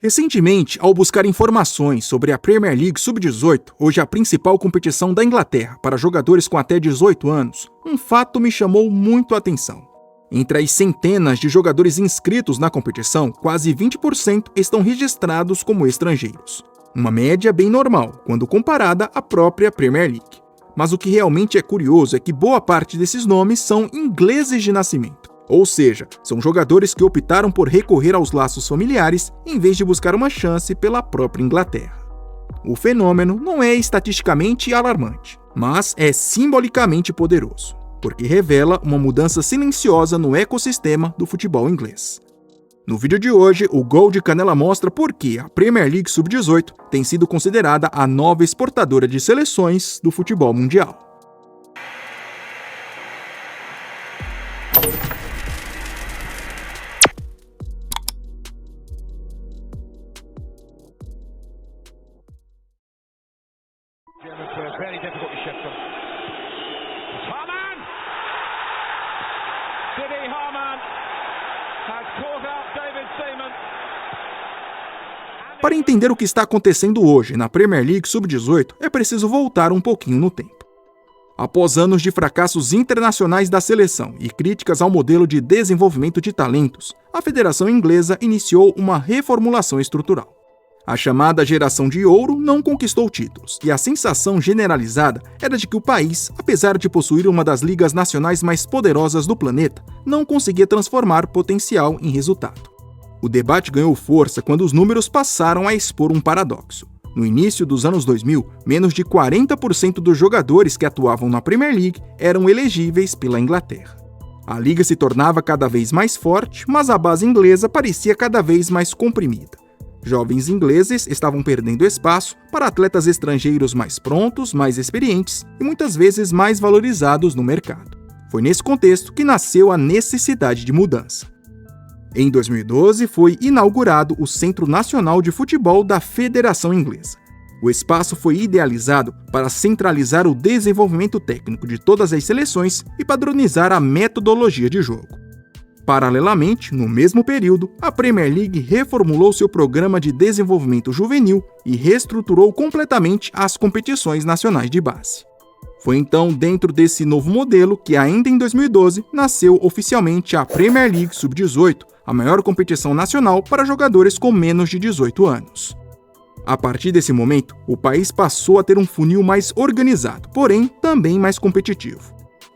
Recentemente, ao buscar informações sobre a Premier League Sub-18, hoje a principal competição da Inglaterra para jogadores com até 18 anos, um fato me chamou muito a atenção. Entre as centenas de jogadores inscritos na competição, quase 20% estão registrados como estrangeiros. Uma média bem normal, quando comparada à própria Premier League. Mas o que realmente é curioso é que boa parte desses nomes são ingleses de nascimento. Ou seja, são jogadores que optaram por recorrer aos laços familiares em vez de buscar uma chance pela própria Inglaterra. O fenômeno não é estatisticamente alarmante, mas é simbolicamente poderoso, porque revela uma mudança silenciosa no ecossistema do futebol inglês. No vídeo de hoje, o Gol de Canela mostra por que a Premier League Sub-18 tem sido considerada a nova exportadora de seleções do futebol mundial. Para entender o que está acontecendo hoje na Premier League Sub-18, é preciso voltar um pouquinho no tempo. Após anos de fracassos internacionais da seleção e críticas ao modelo de desenvolvimento de talentos, a Federação Inglesa iniciou uma reformulação estrutural. A chamada Geração de Ouro não conquistou títulos, e a sensação generalizada era de que o país, apesar de possuir uma das ligas nacionais mais poderosas do planeta, não conseguia transformar potencial em resultado. O debate ganhou força quando os números passaram a expor um paradoxo. No início dos anos 2000, menos de 40% dos jogadores que atuavam na Premier League eram elegíveis pela Inglaterra. A liga se tornava cada vez mais forte, mas a base inglesa parecia cada vez mais comprimida. Jovens ingleses estavam perdendo espaço para atletas estrangeiros mais prontos, mais experientes e muitas vezes mais valorizados no mercado. Foi nesse contexto que nasceu a necessidade de mudança. Em 2012, foi inaugurado o Centro Nacional de Futebol da Federação Inglesa. O espaço foi idealizado para centralizar o desenvolvimento técnico de todas as seleções e padronizar a metodologia de jogo. Paralelamente, no mesmo período, a Premier League reformulou seu programa de desenvolvimento juvenil e reestruturou completamente as competições nacionais de base. Foi então dentro desse novo modelo que, ainda em 2012, nasceu oficialmente a Premier League Sub-18, a maior competição nacional para jogadores com menos de 18 anos. A partir desse momento, o país passou a ter um funil mais organizado, porém também mais competitivo.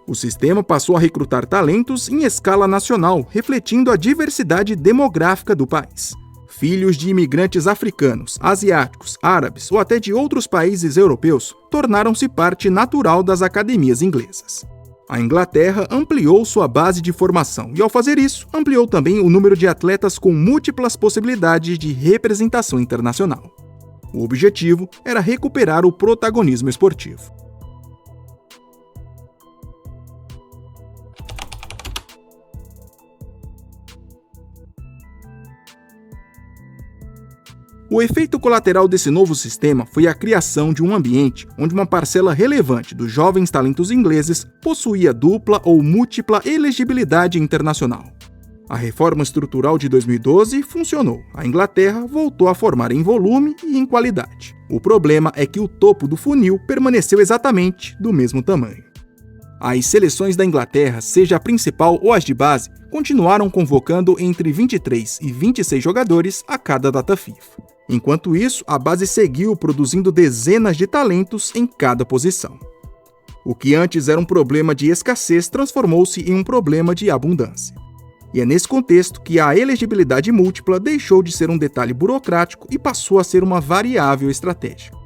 O sistema passou a recrutar talentos em escala nacional, refletindo a diversidade demográfica do país. Filhos de imigrantes africanos, asiáticos, árabes ou até de outros países europeus tornaram-se parte natural das academias inglesas. A Inglaterra ampliou sua base de formação e, ao fazer isso, ampliou também o número de atletas com múltiplas possibilidades de representação internacional. O objetivo era recuperar o protagonismo esportivo. O efeito colateral desse novo sistema foi a criação de um ambiente onde uma parcela relevante dos jovens talentos ingleses possuía dupla ou múltipla elegibilidade internacional. A reforma estrutural de 2012 funcionou. A Inglaterra voltou a formar em volume e em qualidade. O problema é que o topo do funil permaneceu exatamente do mesmo tamanho. As seleções da Inglaterra, seja a principal ou as de base, continuaram convocando entre 23 e 26 jogadores a cada data FIFA. Enquanto isso, a base seguiu produzindo dezenas de talentos em cada posição. O que antes era um problema de escassez transformou-se em um problema de abundância. E é nesse contexto que a elegibilidade múltipla deixou de ser um detalhe burocrático e passou a ser uma variável estratégica.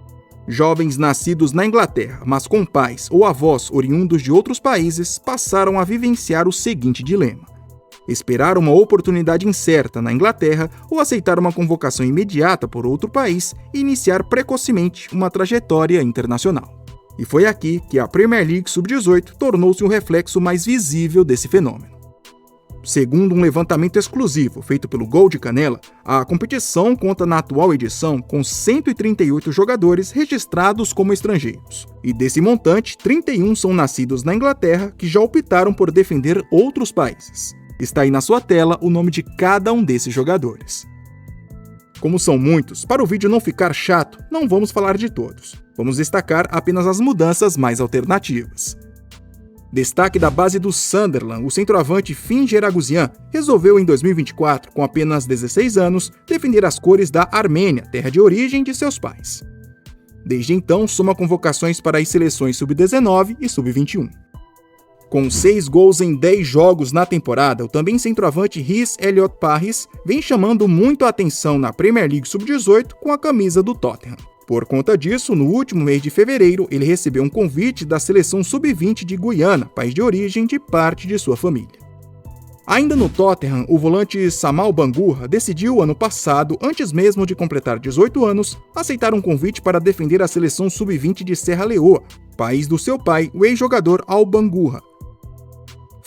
Jovens nascidos na Inglaterra, mas com pais ou avós oriundos de outros países, passaram a vivenciar o seguinte dilema: esperar uma oportunidade incerta na Inglaterra ou aceitar uma convocação imediata por outro país e iniciar precocemente uma trajetória internacional. E foi aqui que a Premier League Sub-18 tornou-se um reflexo mais visível desse fenômeno. Segundo um levantamento exclusivo feito pelo Gol de Canela, a competição conta na atual edição com 138 jogadores registrados como estrangeiros. E desse montante, 31 são nascidos na Inglaterra que já optaram por defender outros países. Está aí na sua tela o nome de cada um desses jogadores. Como são muitos, para o vídeo não ficar chato, não vamos falar de todos. Vamos destacar apenas as mudanças mais alternativas. Destaque da base do Sunderland, o centroavante Finn Geraguzian resolveu em 2024, com apenas 16 anos, defender as cores da Armênia, terra de origem de seus pais. Desde então, soma convocações para as seleções sub-19 e sub-21. Com 6 gols em 10 jogos na temporada, o também centroavante Rhys Elliott Parris vem chamando muito a atenção na Premier League sub-18 com a camisa do Tottenham. Por conta disso, no último mês de fevereiro, ele recebeu um convite da seleção sub-20 de Guiana, país de origem de parte de sua família. Ainda no Tottenham, o volante Samal Bangura decidiu, ano passado, antes mesmo de completar 18 anos, aceitar um convite para defender a seleção sub-20 de Serra Leoa, país do seu pai, o ex-jogador Al Bangura.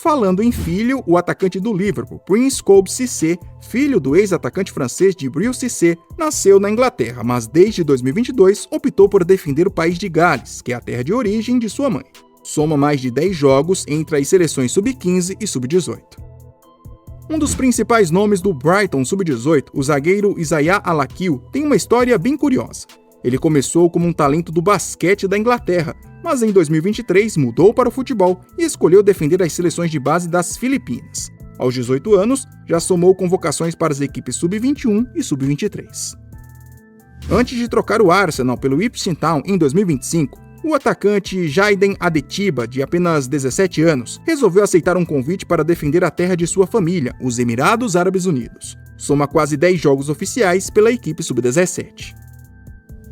Falando em filho, o atacante do Liverpool, Prince Kobe Cissé, filho do ex-atacante francês Djibril Cissé, nasceu na Inglaterra, mas desde 2022 optou por defender o país de Gales, que é a terra de origem de sua mãe. Soma mais de 10 jogos entre as seleções sub-15 e sub-18. Um dos principais nomes do Brighton sub-18, o zagueiro Isaiah Al-Akil, tem uma história bem curiosa. Ele começou como um talento do basquete da Inglaterra, mas em 2023 mudou para o futebol e escolheu defender as seleções de base das Filipinas. Aos 18 anos, já somou convocações para as equipes sub-21 e sub-23. Antes de trocar o Arsenal pelo Ipswich Town em 2025, o atacante Jaden Adetiba, de apenas 17 anos, resolveu aceitar um convite para defender a terra de sua família, os Emirados Árabes Unidos. Soma quase 10 jogos oficiais pela equipe sub-17.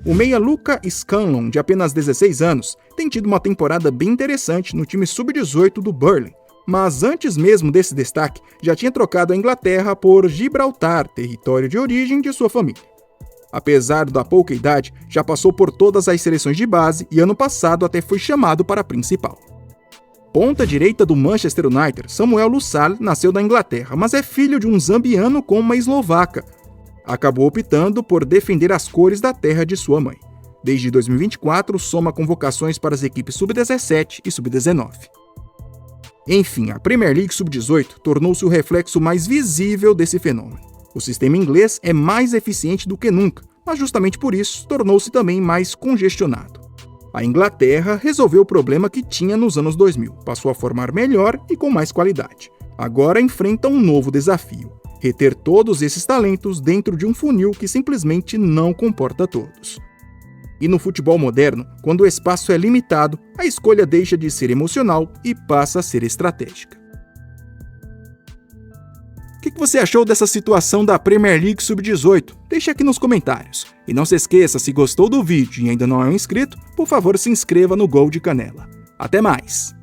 O meia Luca Scanlon, de apenas 16 anos, tem tido uma temporada bem interessante no time sub-18 do Burnley, mas antes mesmo desse destaque, já tinha trocado a Inglaterra por Gibraltar, território de origem de sua família. Apesar da pouca idade, já passou por todas as seleções de base e ano passado até foi chamado para a principal. Ponta direita do Manchester United, Samuel Lussal nasceu na Inglaterra, mas é filho de um zambiano com uma eslovaca. Acabou optando por defender as cores da terra de sua mãe. Desde 2024, soma convocações para as equipes sub-17 e sub-19. Enfim, a Premier League sub-18 tornou-se o reflexo mais visível desse fenômeno. O sistema inglês é mais eficiente do que nunca, mas justamente por isso tornou-se também mais congestionado. A Inglaterra resolveu o problema que tinha nos anos 2000, passou a formar melhor e com mais qualidade. Agora enfrenta um novo desafio: reter todos esses talentos dentro de um funil que simplesmente não comporta todos. E no futebol moderno, quando o espaço é limitado, a escolha deixa de ser emocional e passa a ser estratégica. O que você achou dessa situação da Premier League Sub-18? Deixe aqui nos comentários. E não se esqueça, se gostou do vídeo e ainda não é um inscrito, por favor se inscreva no Gol de Canela. Até mais!